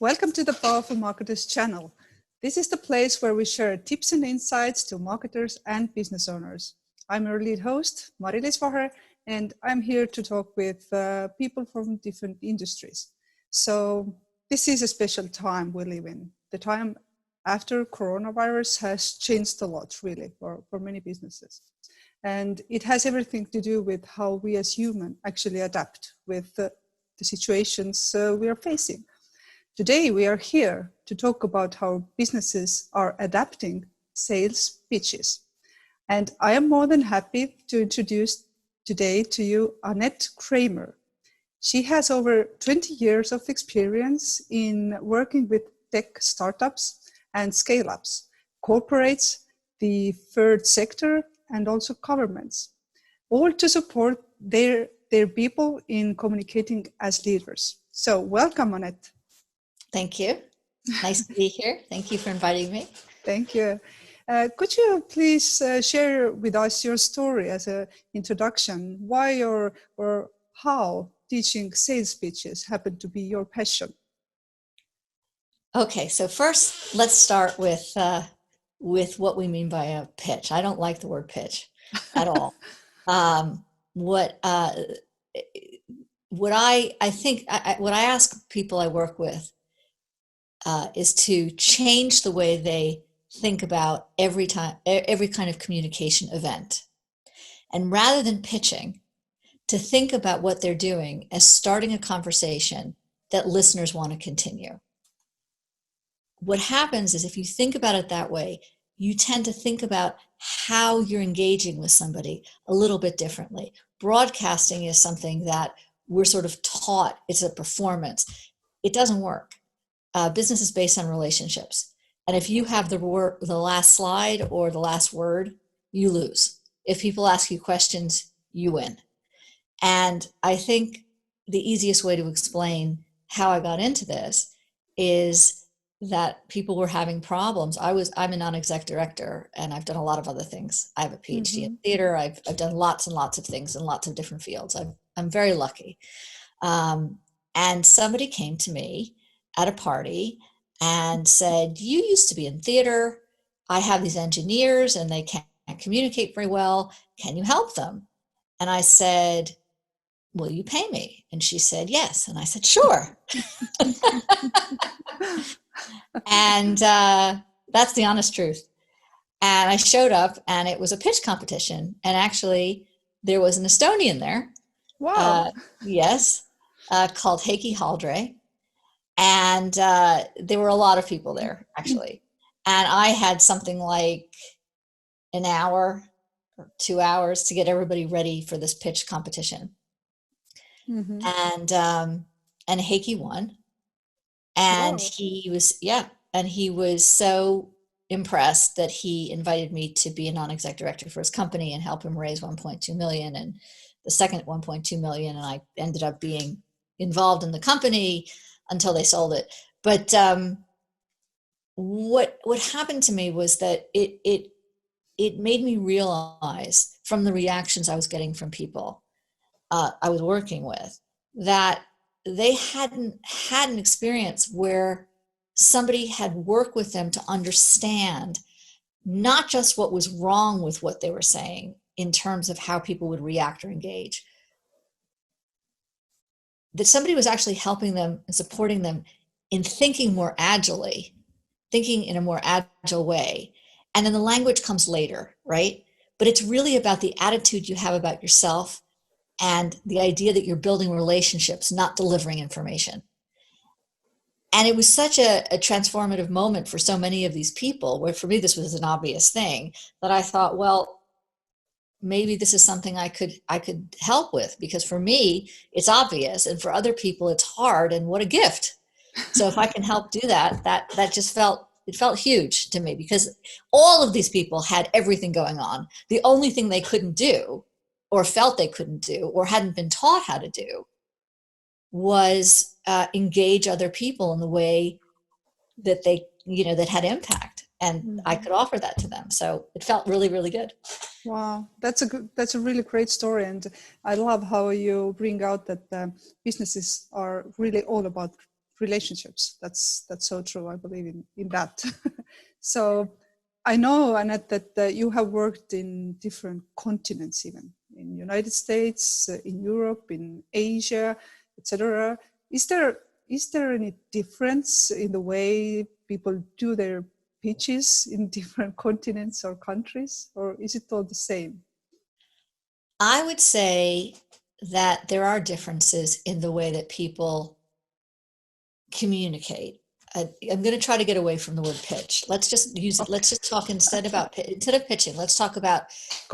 Welcome to the Powerful Marketers channel. This is the place where we share tips and insights to marketers and business owners. I'm your lead host, Mari-Liis Vaher, and I'm here to talk with people from different industries. So this is a special time we live in. The time after coronavirus has changed a lot, really, for many businesses. And it has everything to do with how we as humans actually adapt with the situations we are facing. Today, we are here to talk about how businesses are adapting sales pitches. And I am more than happy to introduce today to you Annette Kramer. She has over 20 years of experience in working with tech startups and scale-ups, corporates, the third sector, and also governments, all to support their people in communicating as leaders. So welcome, Annette. Thank you. Nice to be here. Thank you for inviting me. Thank you. Could you please share with us your story as an introduction? Why or how teaching sales pitches happened to be your passion? Okay, so first let's start with what we mean by a pitch. I don't like the word pitch at all. What I ask people I work with is to change the way they think about every kind of communication event. And rather than pitching, to think about what they're doing as starting a conversation that listeners want to continue. What happens is if you think about it that way, you tend to think about how you're engaging with somebody a little bit differently. Broadcasting is something that we're sort of taught it's a performance. It doesn't work. Business is based on relationships. And if you have the last slide or the last word, you lose. If people ask you questions, you win. And I think the easiest way to explain how I got into this is that people were having problems. I'm a non-exec director, and I've done a lot of other things. I have a PhD in theater. I've done lots and lots of things in lots of different fields. I'm very lucky. And somebody came to me at a party and said, you used to be in theater. I have these engineers and they can't communicate very well. Can you help them? And I said, will you pay me? And she said, yes. And I said, sure. And that's the honest truth. And I showed up and it was a pitch competition. And actually there was an Estonian there. Wow. Yes, called Heikki Haldre. And there were a lot of people there, actually. And I had something like an hour or 2 hours to get everybody ready for this pitch competition. Mm-hmm. And Heikki won. And Wow. he was so impressed that he invited me to be a non-exec director for his company and help him raise 1.2 million and the second 1.2 million. And I ended up being involved in the company until they sold it. But what happened to me was that it made me realize from the reactions I was getting from people I was working with that they hadn't had an experience where somebody had worked with them to understand not just what was wrong with what they were saying in terms of how people would react or engage, that somebody was actually helping them and supporting them in thinking more agilely, thinking in a more agile way. And then the language comes later, right? But it's really about the attitude you have about yourself and the idea that you're building relationships, not delivering information. And it was such a transformative moment for so many of these people, where for me this was an obvious thing, that I thought, well, maybe this is something I could help with, because for me it's obvious and for other people it's hard, and what a gift. So if I can help do that just felt huge to me, because all of these people had everything going on. The only thing they couldn't do or felt they couldn't do or hadn't been taught how to do was engage other people in the way that they, that had impact. And I could offer that to them. So it felt really, really good. Wow, that's a really great story, and I love how you bring out that businesses are really all about relationships. That's so true. I believe in that. So I know, Annette, that you have worked in different continents, even in United States, in Europe, in Asia, etc. Is there any difference in the way people do their pitches in different continents or countries, or is it all the same? I would say that there are differences in the way that people communicate. I'm going to try to get away from the word pitch. Let's just use it. Okay. Let's just talk instead of pitching. Let's talk about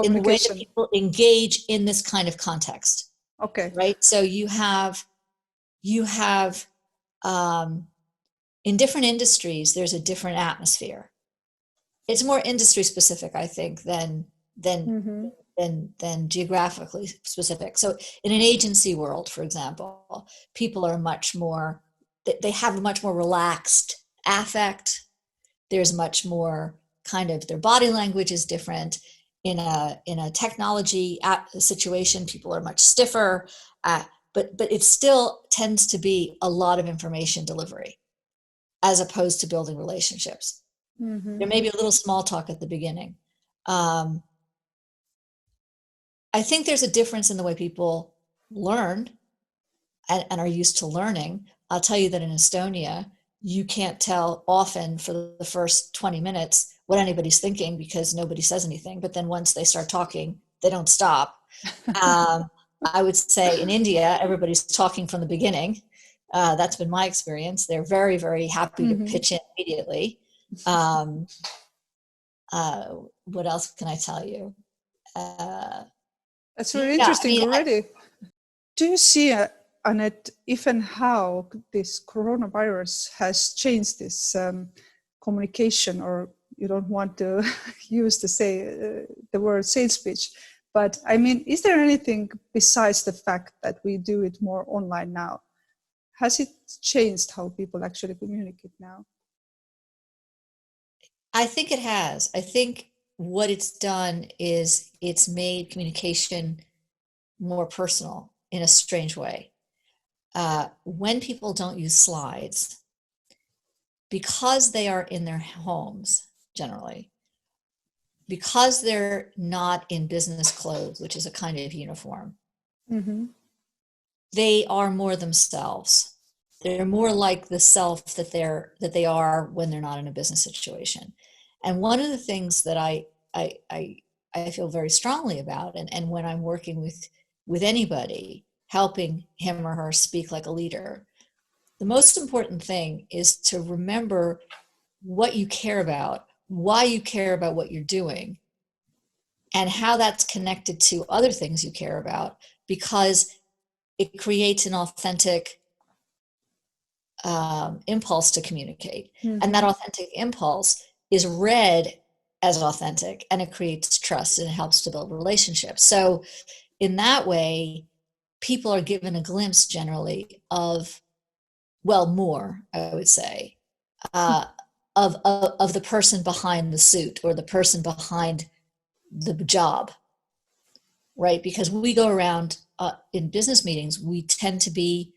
in the way that Communication. people engage in this kind of context, Okay. right? So you have in different industries, there's a different atmosphere. It's more industry specific, I think, than Mm-hmm. geographically specific. So in an agency world, for example, people are much more, they have a much more relaxed affect. There's much more kind of, their body language is different. In a technology situation, people are much stiffer, but it still tends to be a lot of information delivery as opposed to building relationships. Mm-hmm. There may be a little small talk at the beginning. I think there's a difference in the way people learn and are used to learning. I'll tell you that in Estonia, you can't tell often for the first 20 minutes what anybody's thinking because nobody says anything. But then once they start talking, they don't stop. I would say in India, everybody's talking from the beginning. That's been my experience. They're very, very happy to Mm-hmm. pitch in immediately. What else can I tell you? That's very Yeah, I interesting mean, already. Do you see, Annette, if and how this coronavirus has changed this communication, or you don't want to use the word sales pitch, but I mean, is there anything besides the fact that we do it more online now? Has it changed how people actually communicate now? I think it has. I think what it's done is it's made communication more personal in a strange way. When people don't use slides, because they are in their homes generally, because they're not in business clothes, which is a kind of uniform, Mm-hmm. they are more themselves. They're more like the self that they are when they're not in a business situation. And one of the things that I feel very strongly about, and when I'm working with anybody, helping him or her speak like a leader, the most important thing is to remember what you care about, why you care about what you're doing, and how that's connected to other things you care about, because it creates an authentic impulse to communicate. Mm-hmm. And that authentic impulse is read as authentic, and it creates trust and it helps to build relationships. So in that way, people are given a glimpse generally of, well, more, I would say, of the person behind the suit or the person behind the job, right? Because we go around in business meetings, we tend to be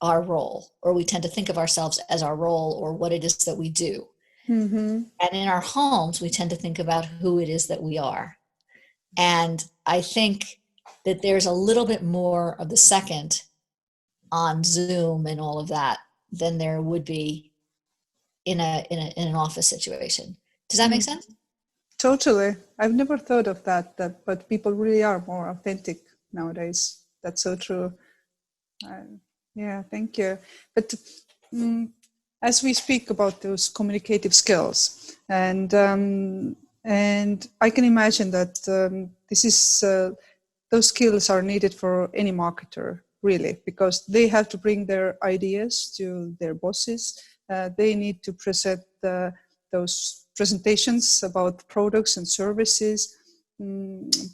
our role, or we tend to think of ourselves as our role or what it is that we do. Mm-hmm. And in our homes, we tend to think about who it is that we are. And I think that there's a little bit more of the second on Zoom and all of that than there would be in an office situation. Does that make sense? Totally. I've never thought of that, but people really are more authentic nowadays. That's so true. Yeah, thank you. But as we speak about those communicative skills, and I can imagine that this is those skills are needed for any marketer, really, because they have to bring their ideas to their bosses. They need to present those presentations about products and services.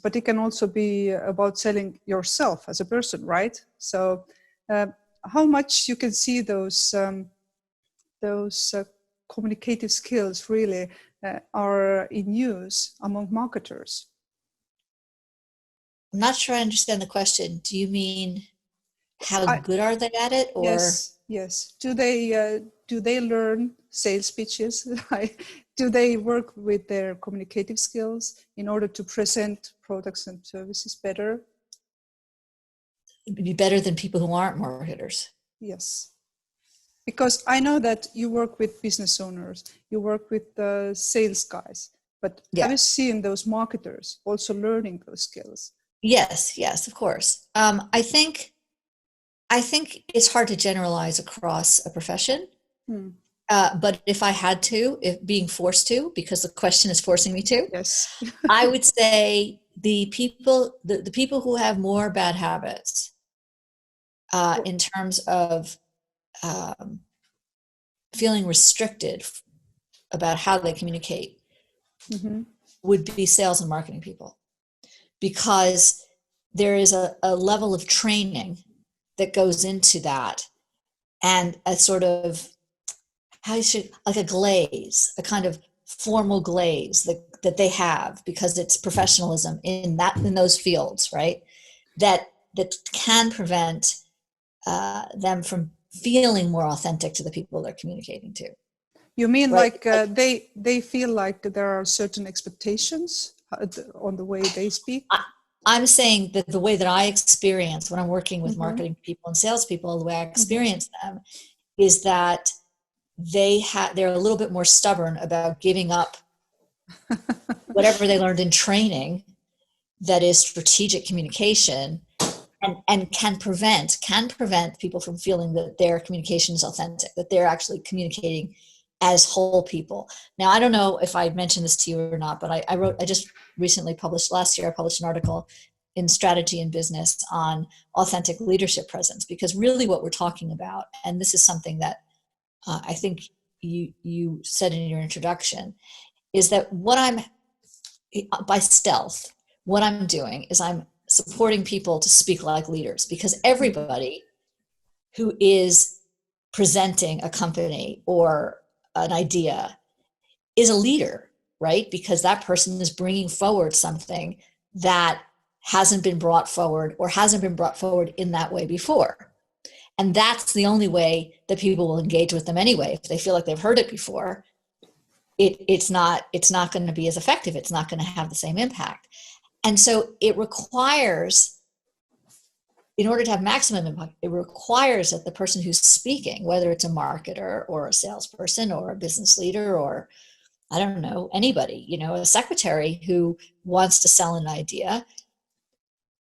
But it can also be about selling yourself as a person, right? So how much you can see those communicative skills really are in use among marketers? I'm not sure I understand the question. Do you mean how good are they at it, or? Yes. Do they learn sales pitches? Do they work with their communicative skills in order to present products and services better? It'd be better than people who aren't marketers. Yes. Because I know that you work with business owners, you work with the sales guys, but Yeah. have you seen those marketers also learning those skills? Yes, of course. I think it's hard to generalize across a profession. But if I had to, if being forced to, because the question is forcing me to, Yes. I would say the people who have more bad habits in terms of feeling restricted about how they communicate would be sales and marketing people, because there is a level of training that goes into that, and a sort of, like a glaze, a kind of formal glaze that they have, because it's professionalism in those fields, right? That can prevent them from feeling more authentic to the people they're communicating to. You mean right? They feel like there are certain expectations on the way they speak? I'm saying that the way that I experience when I'm working with marketing people and salespeople, the way I experience them is that they're a little bit more stubborn about giving up whatever they learned in training, that is strategic communication, and can prevent people from feeling that their communication is authentic, that they're actually communicating as whole people. Now, I don't know if I mentioned this to you or not, but I just recently last year I published an article in Strategy and Business on authentic leadership presence, because really what we're talking about, and this is something that I think you said in your introduction, is that by stealth, what I'm doing is I'm supporting people to speak like leaders, because everybody who is presenting a company or an idea is a leader, right? Because that person is bringing forward something that hasn't been brought forward, or hasn't been brought forward in that way before. And that's the only way that people will engage with them anyway. If they feel like they've heard it before, it's not going to be as effective. It's not going to have the same impact. And so it requires, in order to have maximum impact, it requires that the person who's speaking, whether it's a marketer or a salesperson or a business leader, or I don't know, anybody, a secretary who wants to sell an idea,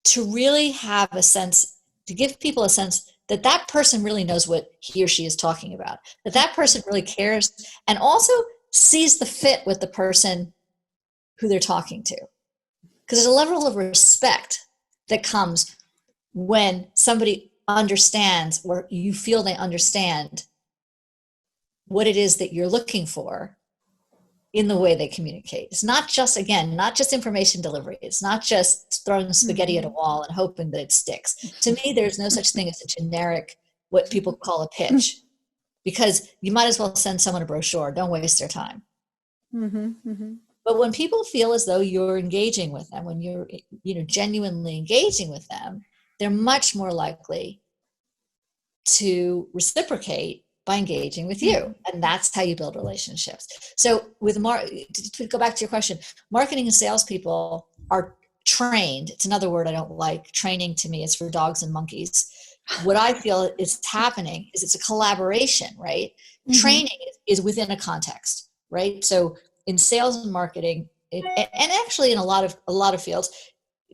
to really have a sense, to give people a sense that that person really knows what he or she is talking about, that that person really cares, and also sees the fit with the person who they're talking to. Because there's a level of respect that comes when somebody understands, or you feel they understand, what it is that you're looking for in the way they communicate. It's not just information delivery. It's not just throwing spaghetti at a wall and hoping that it sticks. To me, there's no such thing as a generic, what people call a pitch, because you might as well send someone a brochure. Don't waste their time. But when people feel as though you're engaging with them, when you're genuinely engaging with them, they're much more likely to reciprocate by engaging with you. And that's how you build relationships. So to go back to your question, marketing and salespeople are trained. It's another word I don't like. Training to me is for dogs and monkeys. What I feel is happening is it's a collaboration, right? Training is within a context, right? So in sales and marketing, and actually in a lot of fields,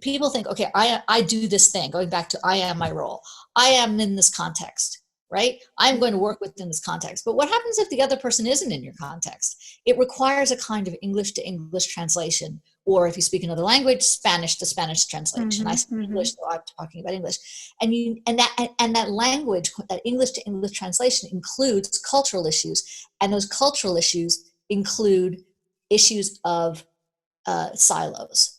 people think, okay, I do this thing, going back to I am my role. I am in this context, right? I'm going to work within this context. But what happens if the other person isn't in your context? It requires a kind of English to English translation, or if you speak another language, Spanish to Spanish translation. I speak English, so I'm talking about English. And that language, that English to English translation, includes cultural issues. And those cultural issues include issues of silos.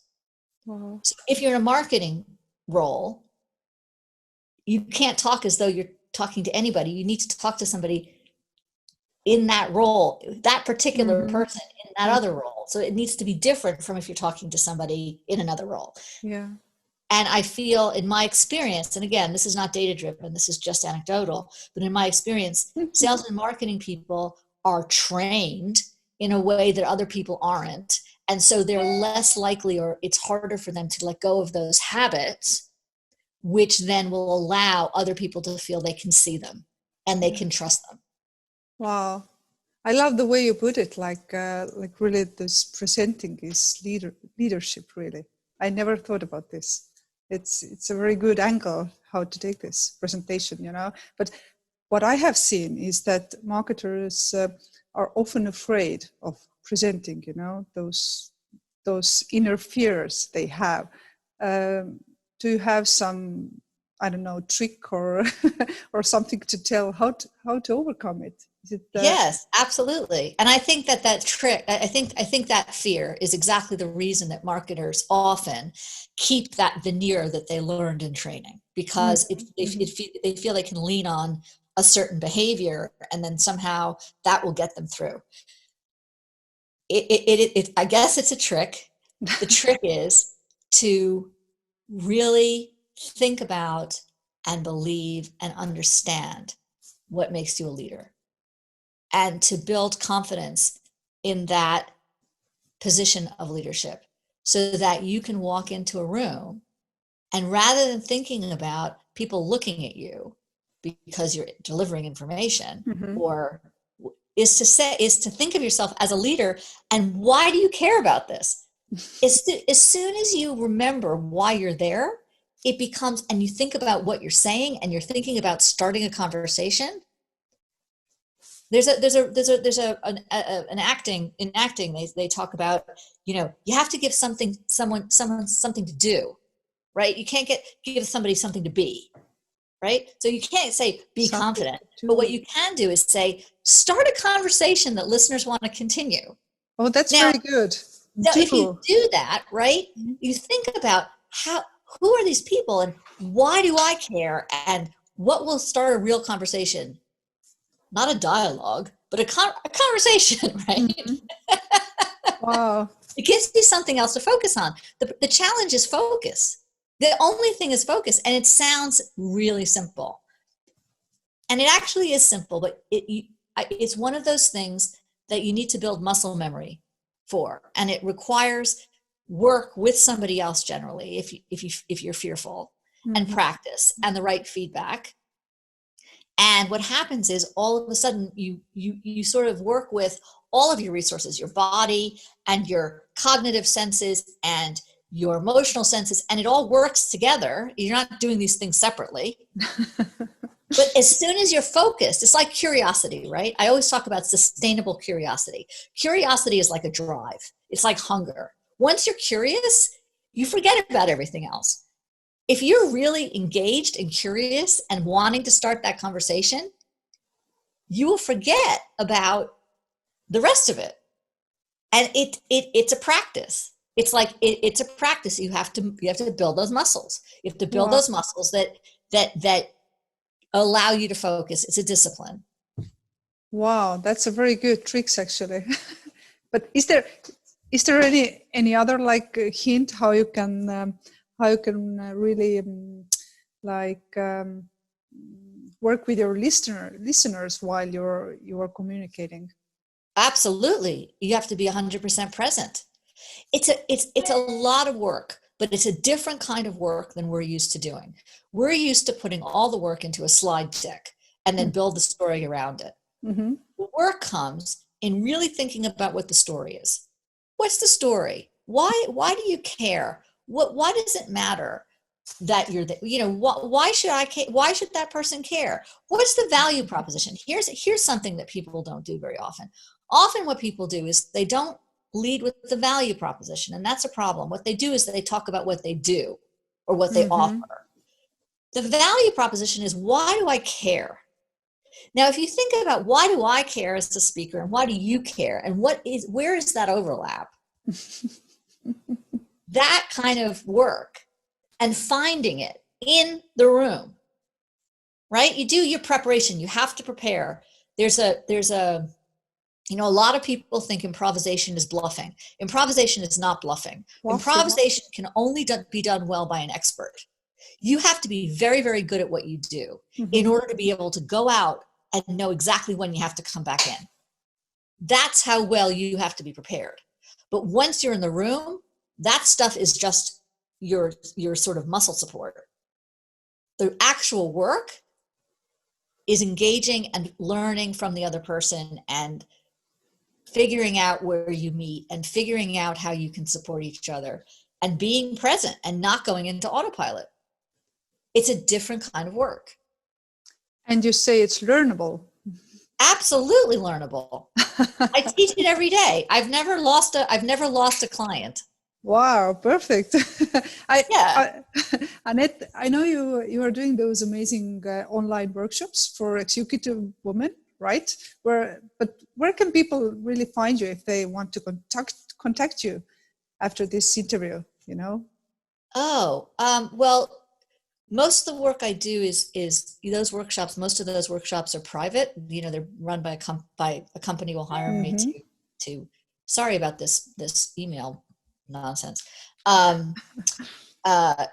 Wow. So if you're in a marketing role, you can't talk as though you're talking to anybody. You need to talk to somebody in that role, that particular person in that other role. So it needs to be different from if you're talking to somebody in another role. Yeah. And I feel in my experience, and again, this is not data driven, this is just anecdotal, but in my experience, sales and marketing people are trained in a way that other people aren't. And so they're less likely, or it's harder for them to let go of those habits, which then will allow other people to feel they can see them and they can trust them. Wow. I love the way you put it, like really this presenting is leadership, really. I never thought about this. It's a very good angle how to take this presentation, you know. But what I have seen is that marketers are often afraid of presenting, you know, those inner fears they have. Do you have some, I don't know, trick or or something to tell how to overcome it? Is it Yes, absolutely. And I think that trick, I think that fear is exactly the reason that marketers often keep that veneer that they learned in training, because they feel they can lean on a certain behavior and then somehow that will get them through. I guess it's a trick. The trick is to really think about and believe and understand what makes you a leader, and to build confidence in that position of leadership so that you can walk into a room and rather than thinking about people looking at you because you're delivering information, or is to think of yourself as a leader. And why do you care about this? As soon as you remember why you're there, it becomes, and you think about what you're saying and you're thinking about starting a conversation. There's an acting, in acting they talk about, you know, you have to give someone something to do, right? You can't give somebody something to be, right? So you can't say be confident, but what you can do is say start a conversation that listeners want to continue. Oh, that's now, very good. Now, if you do that, right, you think about who are these people and why do I care, and what will start a real conversation. Not a dialogue, but a conversation, right? Wow. It gives you something else to focus on. The challenge is focus. The only thing is focus, and it sounds really simple. And it actually is simple, but it's one of those things that you need to build muscle memory for, and it requires work with somebody else generally if you're fearful, and practice and the right feedback. And what happens is all of a sudden you sort of work with all of your resources, your body and your cognitive senses and your emotional senses, and it all works together. You're not doing these things separately. But as soon as you're focused, it's like curiosity, right? I always talk about sustainable curiosity. Curiosity is like a drive. It's like hunger. Once you're curious, you forget about everything else. If you're really engaged and curious and wanting to start that conversation, you will forget about the rest of it. And it's a practice. It's like it's a practice. You have to build those muscles. You have to build those muscles that allow you to focus. It's a discipline. Wow, that's a very good tricks actually. But is there any other like hint how you can really work with your listeners while you are communicating? Absolutely. You have to be 100% present. It's a lot of work, but it's a different kind of work than we're used to doing. We're used to putting all the work into a slide deck and then build the story around it. The work comes in really thinking about what the story is. What's the story? Why do you care? Why does it matter that you're there? You know, why should I care? Why should that person care? What's the value proposition? Here's something that people don't do very often. Often what people do is they don't lead with the value proposition, and that's a problem. What they do is they talk about what they do or what they offer. The value proposition is, why do I care? Now, if you think about why do I care as a speaker and why do you care, and where is that overlap? That kind of work and finding it in the room, right? You do your preparation. You have to prepare. There's a You know, a lot of people think improvisation is bluffing. Improvisation is not bluffing. Waffling. Improvisation can only be done well by an expert. You have to be very, very good at what you do in order to be able to go out and know exactly when you have to come back in. That's how well you have to be prepared. But once you're in the room, that stuff is just your sort of muscle support. The actual work is engaging and learning from the other person and figuring out where you meet and figuring out how you can support each other and being present and not going into autopilot. It's a different kind of work. And you say it's learnable. Absolutely learnable. I teach it every day. I've never lost a client. Wow, perfect. Annette, I know you are doing those amazing online workshops for executive women, right? Where can people really find you if they want to contact you after this interview? You know? Oh, well, most of the work I do is those workshops. Most of those workshops are private. You know, they're run by a company will hire me to. Sorry about this email nonsense. I have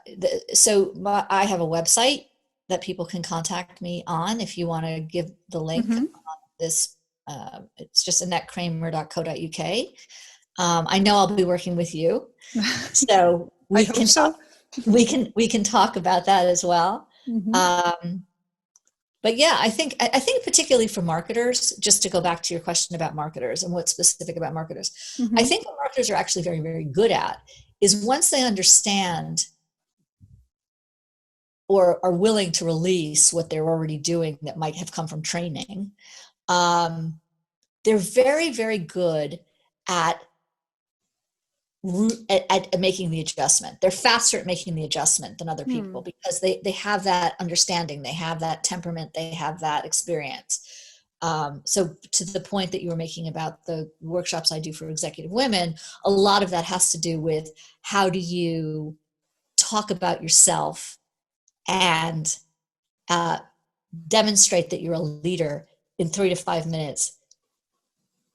a website that people can contact me on if you want to give the link on this. It's just annettekramer.co.uk. I know I'll be working with you, so we can talk about that as well. But yeah, I think particularly for marketers, just to go back to your question about marketers and what's specific about marketers, I think what marketers are actually very, very good at is once they understand or are willing to release what they're already doing that might have come from training, they're very, very good at making the adjustment. They're faster at making the adjustment than other people because they have that understanding, they have that temperament, they have that experience. So to the point that you were making about the workshops I do for executive women, a lot of that has to do with how do you talk about yourself and demonstrate that you're a leader in 3 to 5 minutes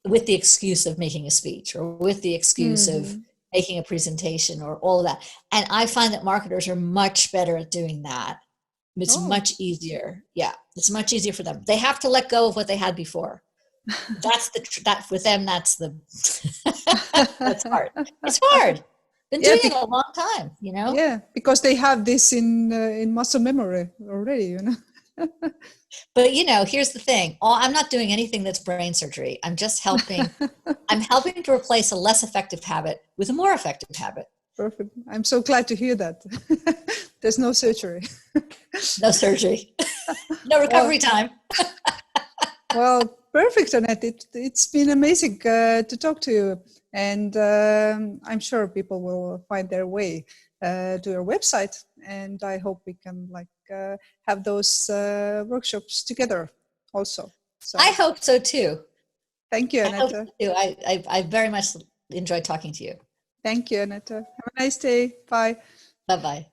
with the excuse of making a speech or with the excuse of making a presentation or all of that. And I find that marketers are much better at doing that. It's much easier. Yeah, it's much easier for them. They have to let go of what they had before. That's that with them. That's that's hard. It's hard. Been doing it a long time, you know. Yeah, because they have this in muscle memory already, you know. But you know, here's the thing. I'm not doing anything that's brain surgery. I'm just helping. I'm helping to replace a less effective habit with a more effective habit. Perfect. I'm so glad to hear that. There's no surgery. No surgery. No recovery time. Well, perfect, Annette. It's been amazing to talk to you. And I'm sure people will find their way to your website. And I hope we can have those workshops together also. So, I hope so too. Thank you, Annette. I very much enjoyed talking to you. Thank you, Annette. Have a nice day. Bye. Bye-bye.